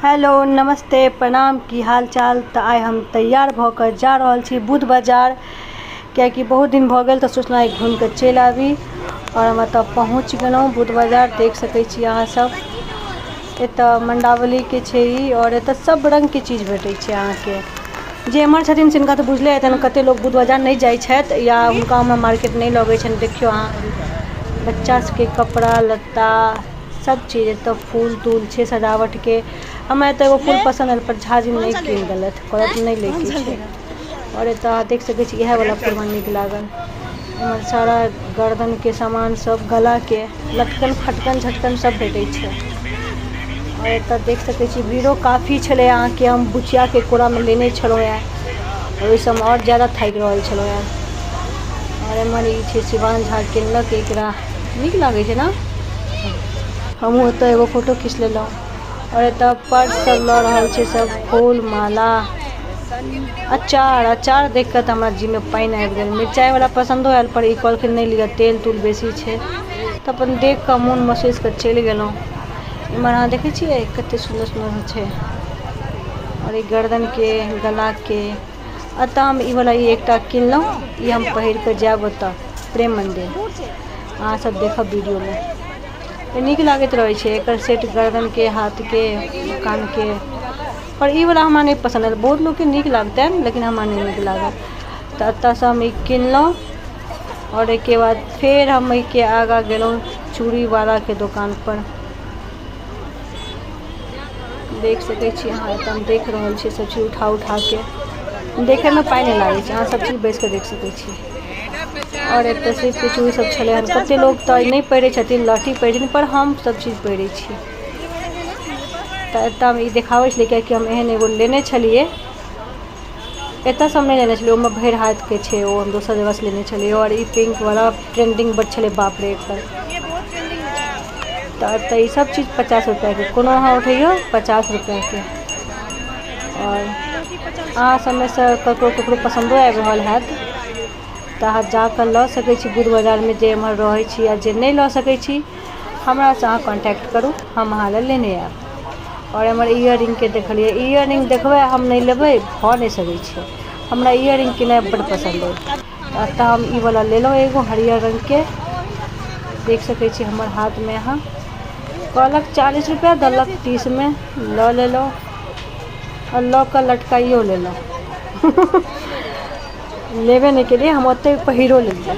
Hello नमस्ते प्रणाम, की हाल चाल। तो आइ हम तैयार भ कर जा रहल छी बुध बाजार, कियाकि बहुत दिन भ गेल तो सोचना घूम के चल आबी। और हम एतऽ पहुँच गेलहुँ बुध बाजार। देख सकै छी अहाँ सब, एतऽ मंडावली के छै ई, और एतऽ सब रंग के चीज भेटै छै अहाँ के। जे एम्हर छथिन तिनका तऽ बुझले हेतनि, कते लोग बुध बाजार नहीं जाइ छथि या हुनका उम्हर मार्केट नहीं लगै छनि। देखियो अहाँ, बच्चा सबके कपड़ा लत्ता सब चीज, एतऽ फूल तूल छै सजावट के। हमरा तो एगो फूल पसंद आयल पर झाजी नहीं कीन देलत, कहलत नहीं लेके छै। और एतऽ देख सकै छी इएह वाला फूल हमरा नीक लागल। एमहर सारा गर्दन के सामान सब, गला के लटकन फटकन झटकन सब भेटै छै। और एतऽ देख सकै छी भीड़ो काफी छलै अहाँ के। हम बुचिया के कोरा में लेने छलहुँ हैं, और ओहि सब और ज़्यादा थाकि रहल छलहुँ हैं। और एमहर ई छै शिवान झा किनलक एकरा, नीक लागै छै ना। हमहूँ एतऽ एगो फोटो खींच लेलहुँ। और एतऽ पर्स सब लऽ रहल छै सब, फूल माला अचार देख कर तऽ हमरा जी में पानि आबि गेल। मिरचाई वाला पसंदो आयल पर ई कहलखिन नहीं लिअ, तेल तूल बेसी छै। तऽ अपन देख कऽ मोन महसूस कर चलि गेलहुँ। इम्हर अहाँ देखै छियै कते सुंदर सुंदर छै। और ई गर्दन के गला के, एतऽ हम ई वाला एकटा किनलहुँ। ई हम पहिर कऽ जायब ओतऽ प्रेम मंदिर, अहाँ सब देखब वीडियो में। नीक लागत रहे छै एकर सेट, गर्दन के, हाथ के, कान के। पर ई वाला हमरा नहीं पसंद आयल। बहुत लोग के नीक लागते हैं लेकिन हमरा नहीं नीक लागल। तो एतऽ से हम ई किनलहुँ। और एक बाद फिर हम ई के आगा गेलहुँ चूड़ी वाला के दुकान पर। देख सकै छी अहाँ, एतऽ हम देख रहल छी सब चीज उठा के। देखे में पाई नहीं लागे छै, अहाँ सब चीज बैस के देख सकै छी। और एतऽ सिर्फ चूड़ी सब छलै हन। कते लोग तो नहीं पहिरे छथिन, लहठी पहिरे छथिन, पर हम सब चीज पहिरे छी। तो एतऽ हम ई देखाबै छलियै कियाकि हम एहन एगो लेने छलियै। एतऽ से हम नहीं लेने छलियै, ओहिमे भरि हाथ के छै, ओ हम दोसर जगह से लेने छलियै। और ई पिंक वाला ट्रेंडिंग बड छलै, बाप रे एकर। तो एतऽ ई सब चीज 50 रुपया के, कोनो अहाँ उठैयो 50 रुपया के। और अहाँ सब में से ककरो पसंदो आबि रहल हैत तऽ अहाँ जाकर लऽ सकै छी बुध बाजार में। जे एम्हर रहै छी या जे नहीं लऽ सकै छी, हमरा से अहाँ कॉन्टैक्ट करू, हम अहाँ लेल लेने आयब। और एम्हर इयररिंग के देखलिए, इयररिंग देखबै हम नहीं लेबै भऽ नहीं सकै छै। हमरा इयररिंग किनै बड़ पसंद है। एतऽ हम ई वाला लेलहुँ एगो हरियर रंग के, देख सकै छी हमर हाथ में। अहाँ कहलक 40 रुपया, देलक 30 में, लऽ लेलहुँ। और लऽ कऽ लटकाइयो लेलहुँ। लेबे नहीं केलिए, हम ओते पहिरो लेलिए।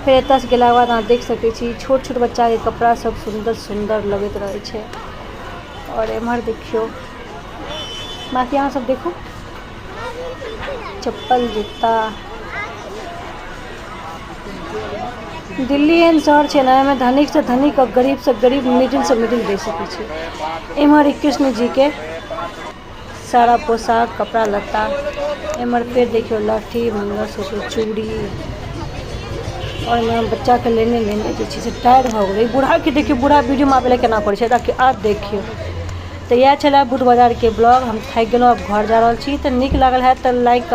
फिर एतऽ से गेला बाद अहाँ देख सकै छी छोट छोट बच्चा के कपड़ा सब सुंदर सुंदर लगैत रहे छै। और एम्हर देखियो, बाकी अहाँ सब देखो चप्पल जूता। दिल्ली एहन शहर छै ना, एहिमे धनिक से धनिक और गरीब से गरीब, मिडिल से मिडिल दे सकै छै। एम्हर कृष्ण जी के सारा पोशाक कपड़ा लत्ता। एम्हर फिर देखियो लहठी, मंगलसूत्र, चूड़ी। और मैं बच्चा के लेने जे छै से टायर भऽ गेलै। बूढ़ा के देखियो, बूढ़ा वीडियो में आबे केना करै छै, ताकि आज देखियो। तो यह छला बुध बाजार के ब्लॉग। हम थाकि गेलहुँ, अब घर जा रहल छी। तो नीक लागल है तो लाइक